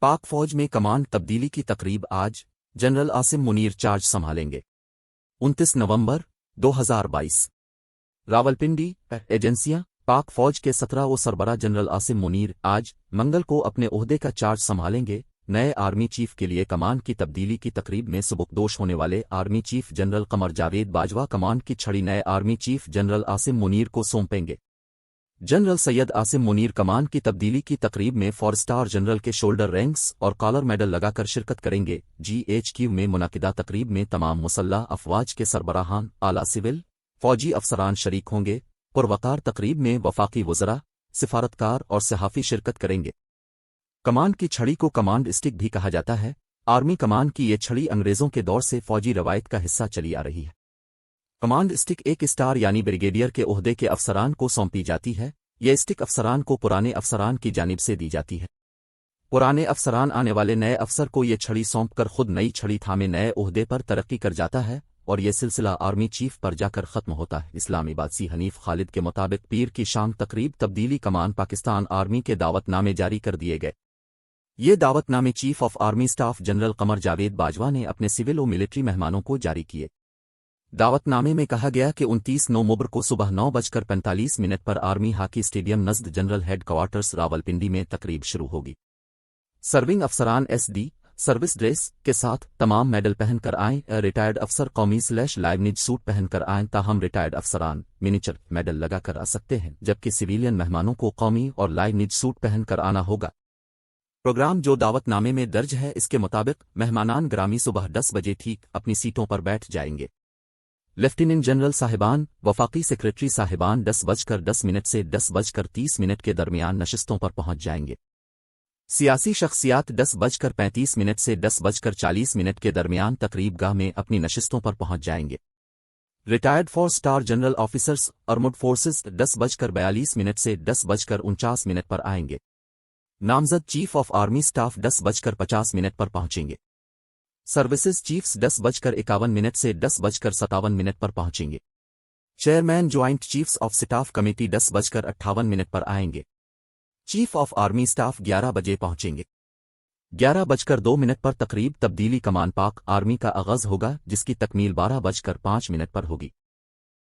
पाक फौज में कमांड तब्दीली की तकरीब आज, जनरल आसिम मुनीर चार्ज संभालेंगे। 29 नवंबर 2022। रावलपिंडी। एजेंसियां। पाक फौज के 17वें सरबराह जनरल आसिम मुनीर आज मंगल को अपने ओहदे का चार्ज संभालेंगे। नए आर्मी चीफ के लिए कमान की तब्दीली की तकरीब में सुबुकदोश होने वाले army chief general Qamar Javed Bajwa कमान की छड़ी नए army chief general Asim Munir को सौंपेंगे। जनरल सैयद आसिम मुनीर कमान की तब्दीली की तकरीब में 4 स्टार जनरल के शोल्डर रैंक्स और कॉलर मेडल लगाकर शिरकत करेंगे। GHQ में मुनाकिदा तकरीब में तमाम मुसल्लह अफवाज के सरबराहान, आला सिविल, फौजी अफसरान शरीक होंगे। पुरवकार तकरीब में वफाकी वज़रा, सिफारतकार और सहाफ़ी शिरकत करेंगे। कमान की छड़ी को कमांड स्टिक भी कहा जाता है। आर्मी कमान की ये छड़ी अंग्रेज़ों के दौर से फौजी रवायत का हिस्सा चली आ रही है। कमांड स्टिक एक स्टार यानी ब्रिगेडियर के ओहदे के अफसरान को सौंपी जाती है। यह स्टिक अफसरान को पुराने अफसरान की जानिब से दी जाती है। पुराने अफसरान आने वाले नए अफसर को ये छड़ी सौंपकर खुद नई छड़ी थामे नए ओहदे पर तरक्की कर जाता है और यह सिलसिला आर्मी चीफ पर जाकर ख़त्म होता है। इस्लामाबाद सी हनीफ खालिद के मुताबिक पीर की शाम तकरीब तब्दीली कमान पाकिस्तान आर्मी के दावतनामे जारी कर दिए गए। ये दावतनामे chief of army staff general Qamar Javed Bajwa ने अपने सिविल और मिलिट्री मेहमानों को जारी किए। दावतनामे में कहा गया कि 29 नवंबर को सुबह 9:45 पर आर्मी हॉकी स्टेडियम नज़द जनरल हेड क्वार्टर्स रावलपिंडी में तकरीब शुरू होगी। सर्विंग अफसरान SD सर्विस ड्रेस के साथ तमाम मेडल पहनकर आएं। रिटायर्ड अफसर कौमी/लाइवनिज सूट पहनकर आएं, ताहम रिटायर्ड अफसरान मिनीचर मेडल लगाकर आ सकते हैं, जबकि सिविलियन मेहमानों को कौमी और लाइवनिज सूट पहनकर आना होगा। प्रोग्राम जो दावतनामे में दर्ज है इसके मुताबिक मेहमानान ग्रामी सुबह 10 बजे ठीक अपनी सीटों पर बैठ जाएंगे। लेफ्टिनेंट जनरल साहिबान, वफाकी सेक्रेटरी साहिबान 10:10 से 10:30 के दरमियान नशिस्तों पर पहुंच जाएंगे। सियासी शख्सियात 10:35 से 10:40 के दरमियान तकरीब गाह में अपनी नशिस्तों पर पहुंच जाएंगे। Retired 4 star general officers armed forces 10:42 से 10:49 पर आएंगे। नामजद चीफ ऑफ आर्मी स्टाफ 10:50 पर पहुंचेंगे। सर्विसेज चीफ्स 10:51 से 10:57 पर पहुंचेंगे। Chairman joint chiefs of staff committee 10:58 पर आएंगे। चीफ ऑफ आर्मी स्टाफ 11 बजे पहुंचेंगे। 11:02 पर तकरीब तब्दीली कमान पाक आर्मी का आगाज होगा, जिसकी तकमील 12:05 पर होगी।